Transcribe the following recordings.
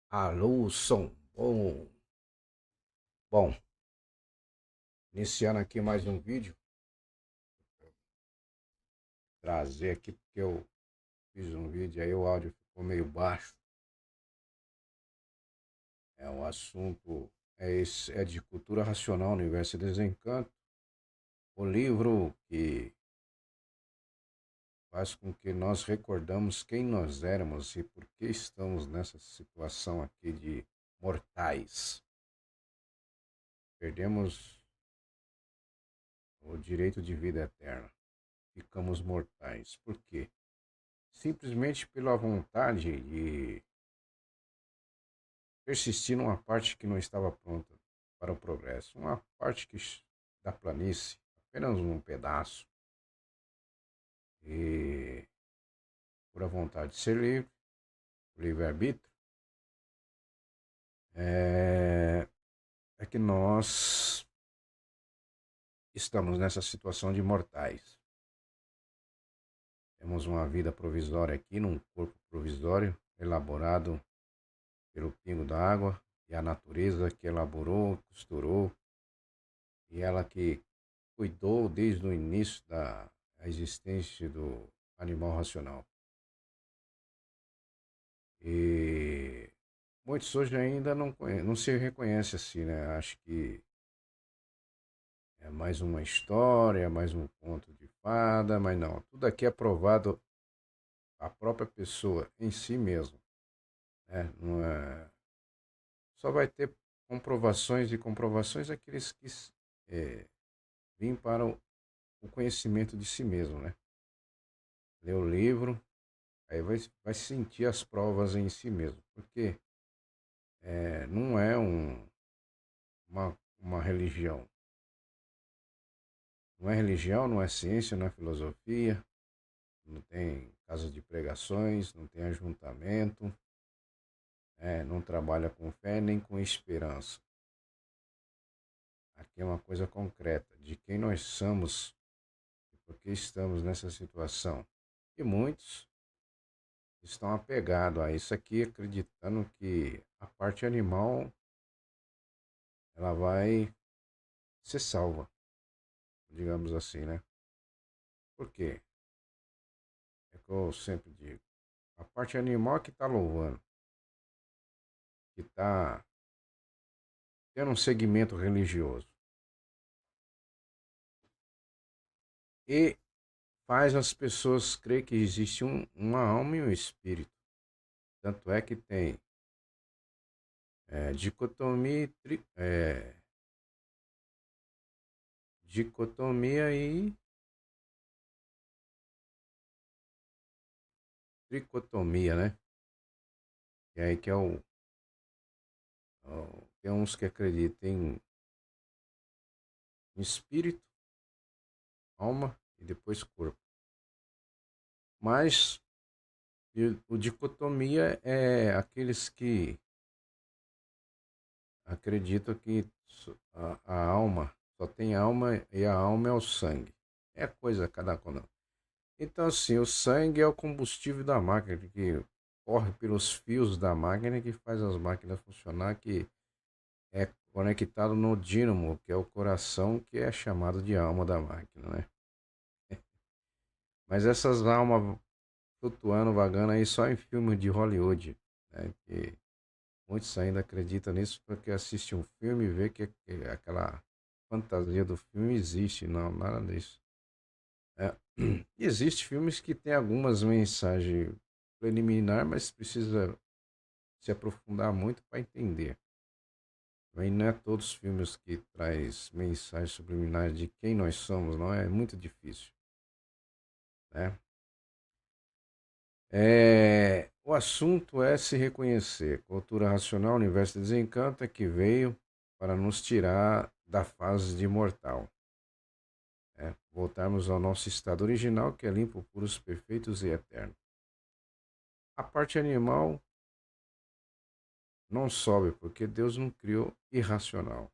Alô, som bom. Bom, iniciando aqui mais um vídeo, trazer aqui porque eu fiz um vídeo aí, o áudio ficou meio baixo. É um assunto, é de cultura racional, Universo e Desencanto. O livro que faz com que nós recordamos quem nós éramos e por que estamos nessa situação aqui de mortais. Perdemos o direito de vida eterna. Ficamos mortais. Por quê? Simplesmente pela vontade de persistir numa parte que não estava pronta para o progresso, uma parte da planície, apenas um pedaço, e por a vontade de ser livre, livre-arbítrio, é, é que nós estamos nessa situação de mortais. Temos uma vida provisória aqui, num corpo provisório, elaborado pelo pingo d'água, e a natureza que elaborou, costurou, e ela que cuidou desde o início da existência do animal racional. E muitos hoje ainda não se reconhecem assim, né? Acho que é mais uma história, mais um conto de fada, mas não. Tudo aqui é provado a própria pessoa em si mesmo, né? Não é... Só vai ter comprovações e comprovações aqueles que é, vêm para o conhecimento de si mesmo, né? Lê o livro, aí vai sentir as provas em si mesmo, porque não é uma religião. Não é religião, não é ciência, não é filosofia, não tem casa de pregações, não tem ajuntamento, não trabalha com fé nem com esperança. Aqui é uma coisa concreta, de quem nós somos e por que estamos nessa situação. E muitos estão apegados a isso aqui, acreditando que a parte animal ela vai ser salva, digamos assim, né? Por quê? É que eu sempre digo. A parte animal que está louvando, que está tendo um segmento religioso. E faz as pessoas crer que existe uma alma e um espírito. Tanto é que tem dicotomia, dicotomia e tricotomia, né? E aí que é tem uns que acreditam em espírito, alma e depois corpo. Mas o dicotomia é aqueles que acreditam que a alma só tem alma e a alma é o sangue. É coisa cada um. Então, assim, o sangue é o combustível da máquina, que corre pelos fios da máquina que faz as máquinas funcionar, que é conectado no dínamo, que é o coração, que é chamado de alma da máquina, né? Mas essas almas flutuando, vagando aí só em filmes de Hollywood, né? Que muitos ainda acreditam nisso porque assistem um filme e vê que aquela fantasia do filme existe. Não, nada disso. É. Existem filmes que têm algumas mensagens preliminar, mas precisa se aprofundar muito para entender. Aí não é todos os filmes que traz mensagens subliminares de quem nós somos, não é muito difícil, né? O assunto é se reconhecer. Cultura racional, universo de desencanto é que veio para nos tirar da fase de mortal, né? Voltarmos ao nosso estado original, que é limpo, puros, perfeitos e eterno. A parte animal não sobe, porque Deus não criou irracional.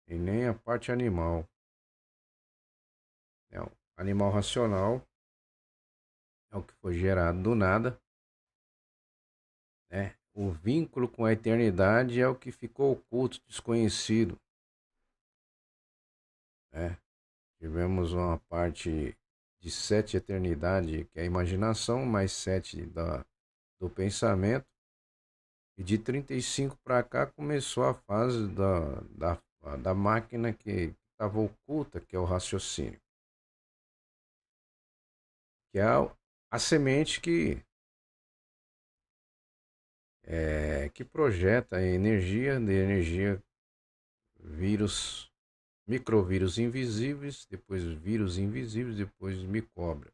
E nem a parte animal. Né? O animal racional é o que foi gerado do nada né? O vínculo com a eternidade é o que ficou oculto, desconhecido, né? Tivemos uma parte de 7 eternidade, que é a imaginação, mais 7 do pensamento, e de 35 para cá começou a fase da máquina que estava oculta, que é o raciocínio, que é a semente que projeta a energia, de energia, vírus, microvírus invisíveis, depois vírus invisíveis, depois micóbio.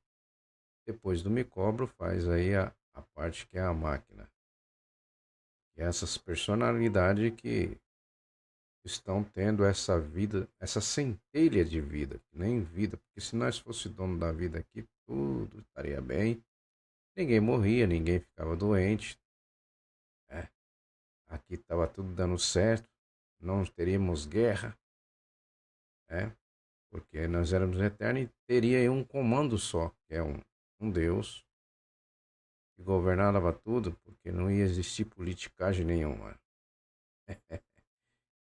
Depois do micóbio faz aí a parte que é a máquina. E essas personalidades que estão tendo essa vida, essa centelha de vida, nem vida, porque se nós fosse dono da vida aqui, tudo estaria bem, ninguém morria, ninguém ficava doente, né? Aqui estava tudo dando certo, não teríamos guerra, né? Porque nós éramos eternos e teria aí um comando só, que é um Deus que governava tudo, porque não ia existir politicagem nenhuma.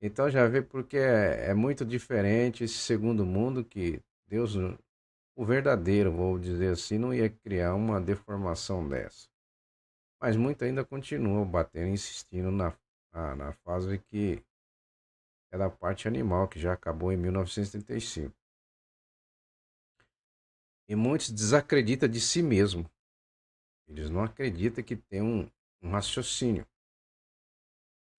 Então já vê porque é muito diferente esse segundo mundo que Deus, o verdadeiro, vou dizer assim, não ia criar uma deformação dessa. Mas muito ainda continua batendo, insistindo na fase que é da parte animal, que já acabou em 1935. E muitos desacreditam de si mesmo. Eles não acreditam que tem um raciocínio.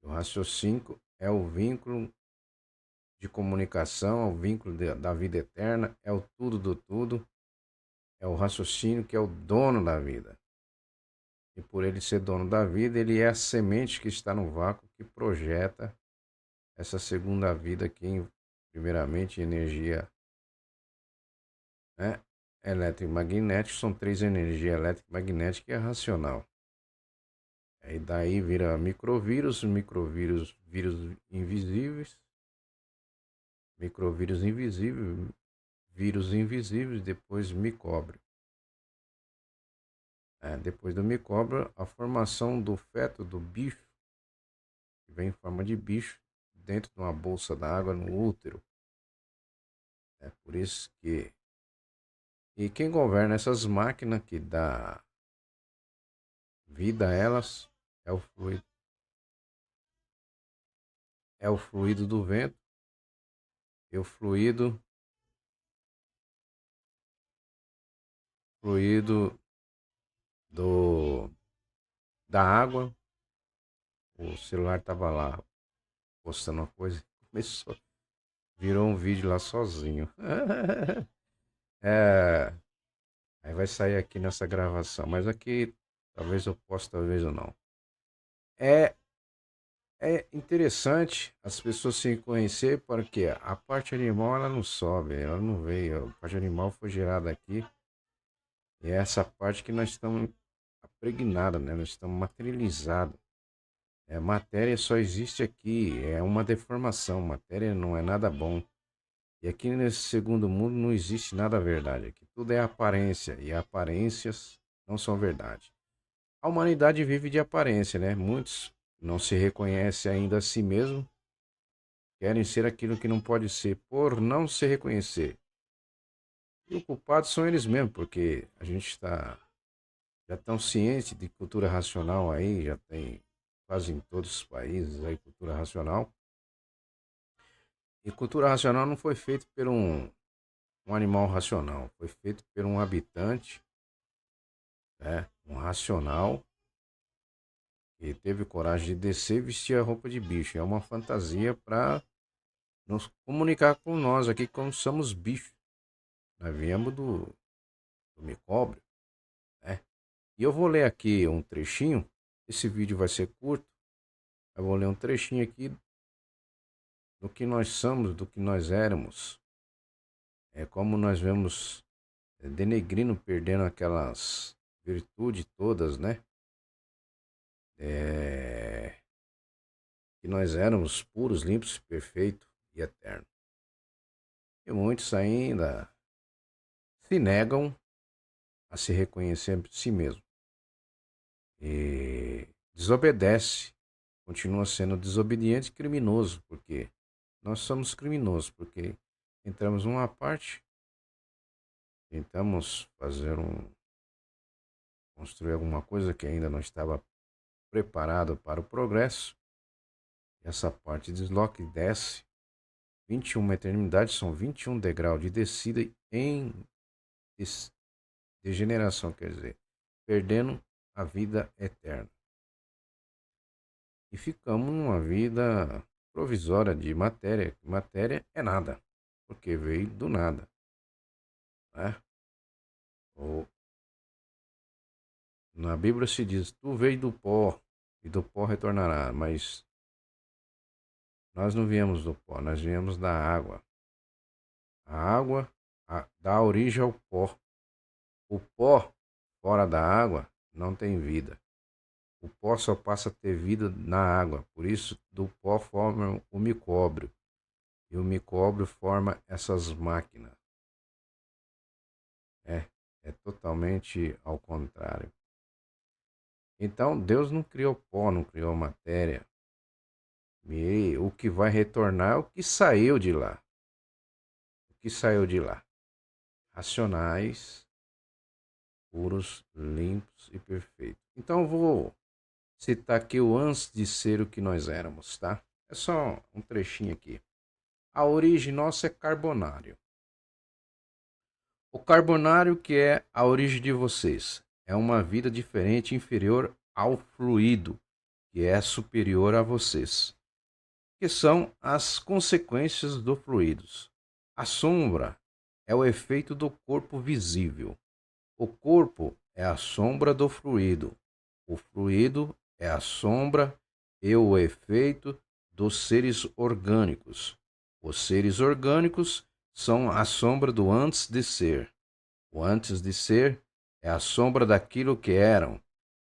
O raciocínio é o vínculo de comunicação, é o vínculo da vida eterna, é o tudo do tudo, é o raciocínio que é o dono da vida. E por ele ser dono da vida, ele é a semente que está no vácuo que projeta essa segunda vida aqui, primeiramente energia, né? Elétrica e magnética, são três energias: elétrica, magnética e racional. Aí daí vira microvírus, vírus invisíveis, microvírus invisível, vírus invisíveis, depois micóbio. Depois do micóbio, a formação do feto do bicho, que vem em forma de bicho, dentro de uma bolsa d'água no útero. É por isso que... E quem governa essas máquinas que dá vida a elas é o fluido do vento e o fluido do, da água. O celular tava lá postando uma coisa, começou, virou um vídeo lá sozinho. É, aí vai sair aqui nessa gravação, mas aqui talvez eu possa, talvez eu não. É, é interessante as pessoas se conhecer porque a parte animal ela não sobe, ela não veio. A parte animal foi gerada aqui e é essa parte que nós estamos apregnados, né? Nós estamos materializados. Matéria só existe aqui, é uma deformação. Matéria não é nada bom. E aqui nesse segundo mundo não existe nada verdade. Aqui tudo é aparência e aparências não são verdade. A humanidade vive de aparência, né? Muitos não se reconhecem ainda a si mesmo, querem ser aquilo que não pode ser por não se reconhecer. E os culpados são eles mesmos, porque a gente está já tão ciente de cultura racional aí, já tem quase em todos os países aí cultura racional. E cultura racional não foi feita por um animal racional, foi feito por um habitante, né? Um racional que teve coragem de descer e vestir a roupa de bicho. É uma fantasia para nos comunicar com nós aqui como somos bichos. Nós viemos do micróbio, né? E eu vou ler aqui um trechinho. Esse vídeo vai ser curto. Eu vou ler um trechinho aqui do que nós somos, do que nós éramos. É como nós vemos denegrindo, perdendo aquelas virtudes todas, né? Que nós éramos puros, limpos, perfeitos e eternos. E muitos ainda se negam a se reconhecer si mesmo. E desobedece, continua sendo desobediente e criminoso, porque nós somos criminosos, porque entramos numa parte, tentamos construir alguma coisa que ainda não estava preparado para o progresso. Essa parte desloca e desce 21 eternidades, são 21 degraus de descida em degeneração, quer dizer, perdendo a vida eterna. E ficamos numa vida provisória de matéria. Matéria é nada, porque veio do nada, né? Ou, na Bíblia se diz, tu veio do pó, e do pó retornará, mas nós não viemos do pó, nós viemos da água. A água dá origem ao pó. O pó, fora da água, não tem vida. O pó só passa a ter vida na água. Por isso, do pó forma o micóbrio. E o micóbrio forma essas máquinas. É totalmente ao contrário. Então, Deus não criou pó, não criou matéria. E o que vai retornar é o que saiu de lá. O que saiu de lá? Racionais, puros, limpos e perfeitos. Então, eu vou citar aqui o antes de ser o que nós éramos, tá? É só um trechinho aqui. A origem nossa é carbonário. O carbonário que é a origem de vocês é uma vida diferente, inferior ao fluido, que é superior a vocês, que são as consequências do fluidos. A sombra é o efeito do corpo visível. O corpo é a sombra do fluido. O fluido é a sombra e o efeito dos seres orgânicos. Os seres orgânicos são a sombra do antes de ser. O antes de ser é a sombra daquilo que eram.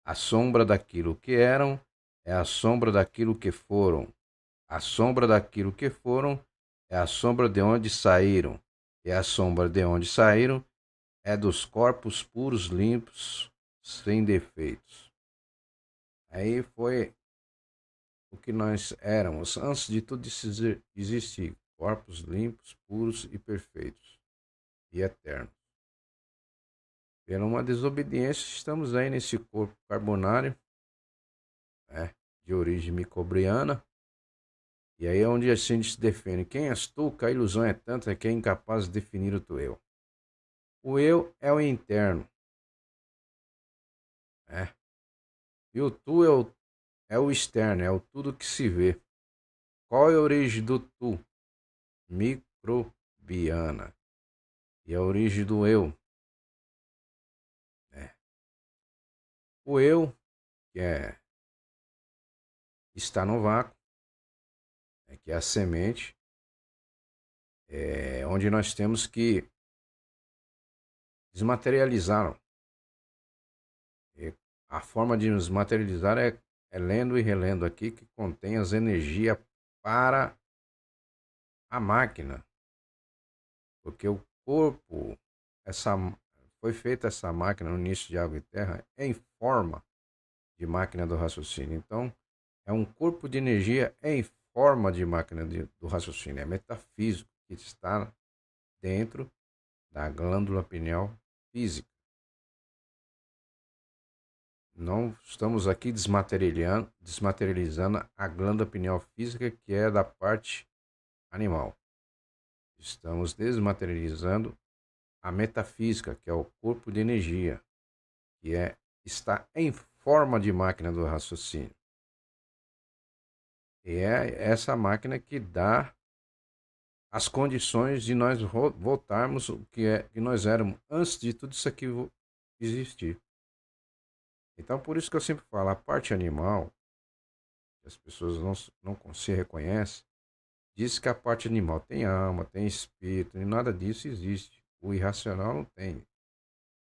A sombra daquilo que eram é a sombra daquilo que foram. A sombra daquilo que foram é a sombra de onde saíram. E a sombra de onde saíram é dos corpos puros, limpos, sem defeitos. Aí foi o que nós éramos antes de tudo existir. Corpos limpos, puros e perfeitos e eternos. Pela uma desobediência, estamos aí nesse corpo carbonário, né, de origem microbiana. E aí é onde a gente se define. Quem és tu? Que a ilusão é tanta que é incapaz de definir o teu eu. O eu é o interno, né? E o tu é o externo, é o tudo que se vê. Qual é a origem do tu? Microbiana. E a origem do eu? Né? O eu, que está no vácuo, que é a semente, onde nós temos que desmaterializar. E a forma de nos materializar é lendo e relendo aqui, que contém as energias para a máquina. Porque o corpo, essa, foi feita essa máquina no início de Água e Terra em forma de máquina do raciocínio. Então, é um corpo de energia em forma de máquina do raciocínio. É metafísico que está dentro da glândula pineal física. Não estamos aqui desmaterializando a glândula pineal física, que é da parte animal. Estamos desmaterializando a metafísica, que é o corpo de energia, que está em forma de máquina do raciocínio. E é essa máquina que dá as condições de nós voltarmos o que nós éramos antes de tudo isso aqui existir. Então, por isso que eu sempre falo, a parte animal, as pessoas não se reconhecem, diz que a parte animal tem alma, tem espírito, e nada disso existe. O irracional não tem.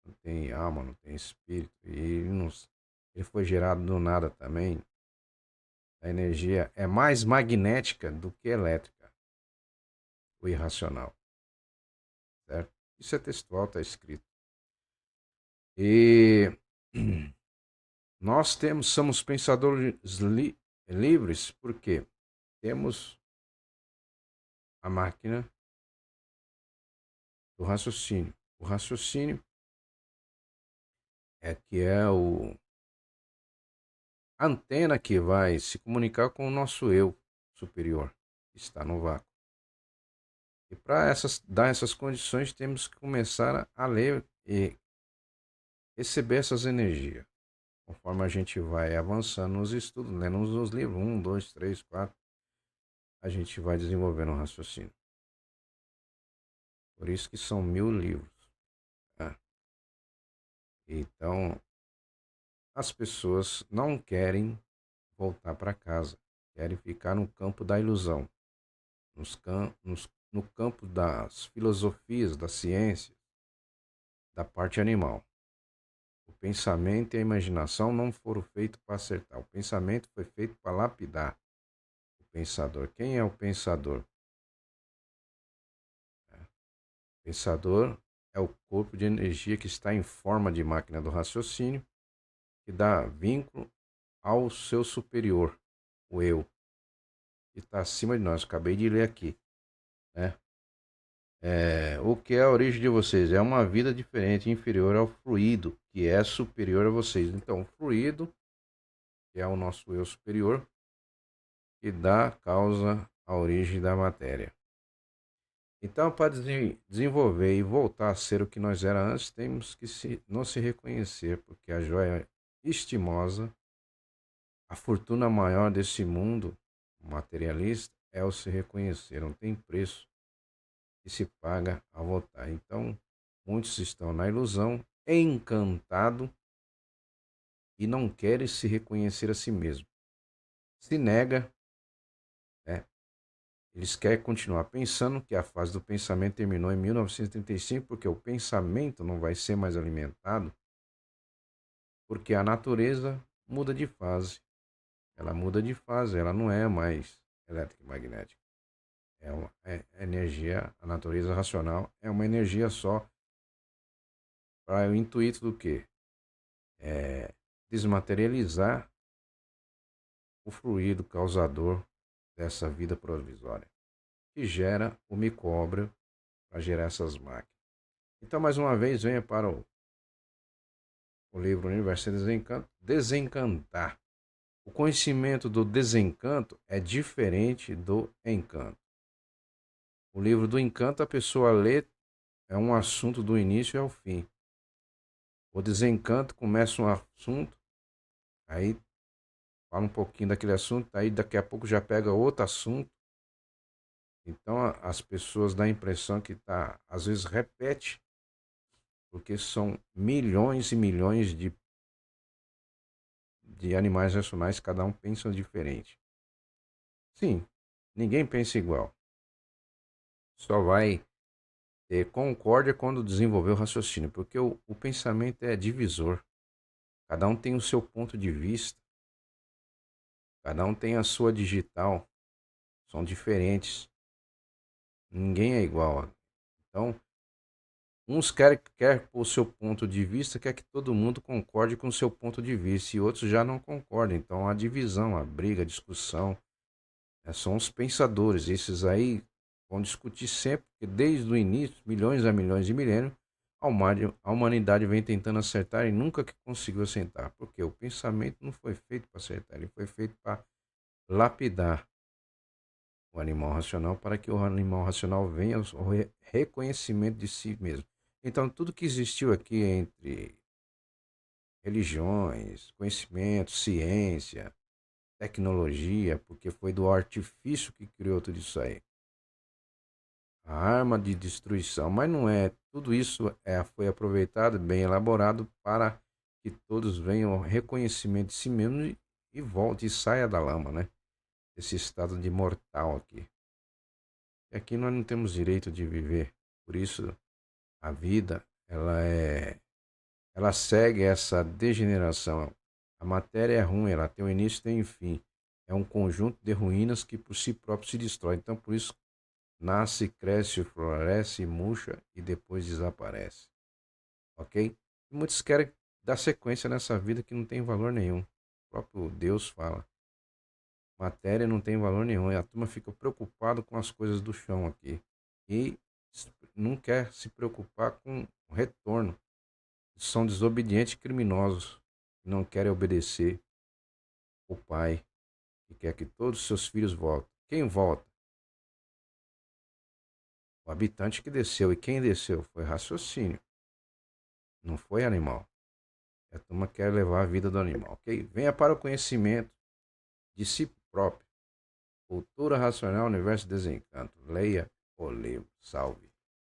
Não tem alma, não tem espírito. E ele foi gerado do nada também. A energia é mais magnética do que elétrica. O irracional. Certo? Isso é textual, está escrito. E Nós somos pensadores livres porque temos a máquina do raciocínio. O raciocínio é que é a antena que vai se comunicar com o nosso eu superior, que está no vácuo. E para dar essas condições, temos que começar a ler e receber essas energias. Conforme a gente vai avançando nos estudos, lendo os livros, 1, 2, 3, 4, a gente vai desenvolvendo um raciocínio. Por isso que são 1000 livros. Né? Então, as pessoas não querem voltar para casa, querem ficar no campo da ilusão, no campo das filosofias, da ciência, da parte animal. O pensamento e a imaginação não foram feitos para acertar. O pensamento foi feito para lapidar o pensador. Quem é o pensador? O pensador é o corpo de energia que está em forma de máquina do raciocínio, que dá vínculo ao seu superior, o eu, que está acima de nós. Acabei de ler aqui. Né? O que é a origem de vocês? É uma vida diferente, inferior ao fluido, que é superior a vocês. Então, o fluido, que é o nosso eu superior, que dá causa à origem da matéria. Então, para desenvolver e voltar a ser o que nós era antes, temos que não se reconhecer, porque a joia estimosa, a fortuna maior desse mundo materialista é o se reconhecer. Não tem preço que se paga a voltar. Então, muitos estão na ilusão, encantado e não querem se reconhecer a si mesmo. Se nega, né? Eles querem continuar pensando que a fase do pensamento terminou em 1935, porque o pensamento não vai ser mais alimentado, porque a natureza muda de fase. Ela muda de fase, ela não é mais elétrica e magnética. É energia, a natureza racional é uma energia só para o intuito do quê? Desmaterializar o fluido causador dessa vida provisória, que gera o micróbio para gerar essas máquinas. Então, mais uma vez, venha para o livro Universo e Desencanto, desencantar. O conhecimento do desencanto é diferente do encanto. O livro do encanto, a pessoa lê, é um assunto do início ao fim. O desencanto começa um assunto, aí fala um pouquinho daquele assunto, aí daqui a pouco já pega outro assunto. Então as pessoas dão a impressão que às vezes repete, porque são milhões e milhões de animais racionais, cada um pensa diferente. Sim, ninguém pensa igual. Só vai ter concórdia quando desenvolver o raciocínio, porque o pensamento é divisor. Cada um tem o seu ponto de vista, cada um tem a sua digital, são diferentes. Ninguém é igual. Então, uns quer o seu ponto de vista, quer que todo mundo concorde com o seu ponto de vista, e outros já não concordam. Então, a divisão, a briga, a discussão, são os pensadores. Esses aí vão discutir sempre, porque desde o início, milhões a milhões de milênios, a humanidade vem tentando acertar e nunca que conseguiu acertar. Porque o pensamento não foi feito para acertar, ele foi feito para lapidar o animal racional para que o animal racional venha ao reconhecimento de si mesmo. Então, tudo que existiu aqui entre religiões, conhecimento, ciência, tecnologia, porque foi do artifício que criou tudo isso aí. A arma de destruição, mas não é. Tudo isso foi aproveitado, bem elaborado, para que todos venham ao reconhecimento de si mesmo e volte e saia da lama, né? Esse estado de mortal aqui. E aqui nós não temos direito de viver. Por isso, a vida, ela segue essa degeneração. A matéria é ruim, ela tem um início e tem um fim. É um conjunto de ruínas que por si próprio se destrói. Então, por isso, nasce, cresce, floresce, murcha e depois desaparece. Ok? Muitos querem dá sequência nessa vida que não tem valor nenhum. O próprio Deus fala. Matéria não tem valor nenhum. E a turma fica preocupada com as coisas do chão aqui. E não quer se preocupar com o retorno. São desobedientes e criminosos. Não querem obedecer o Pai. E quer que todos os seus filhos voltem. Quem volta? O habitante que desceu. E quem desceu? Foi raciocínio. Não foi animal. A turma quer levar a vida do animal, ok? Venha para o conhecimento de si próprio. Cultura racional, universo desencanto. Leia o livro. Salve.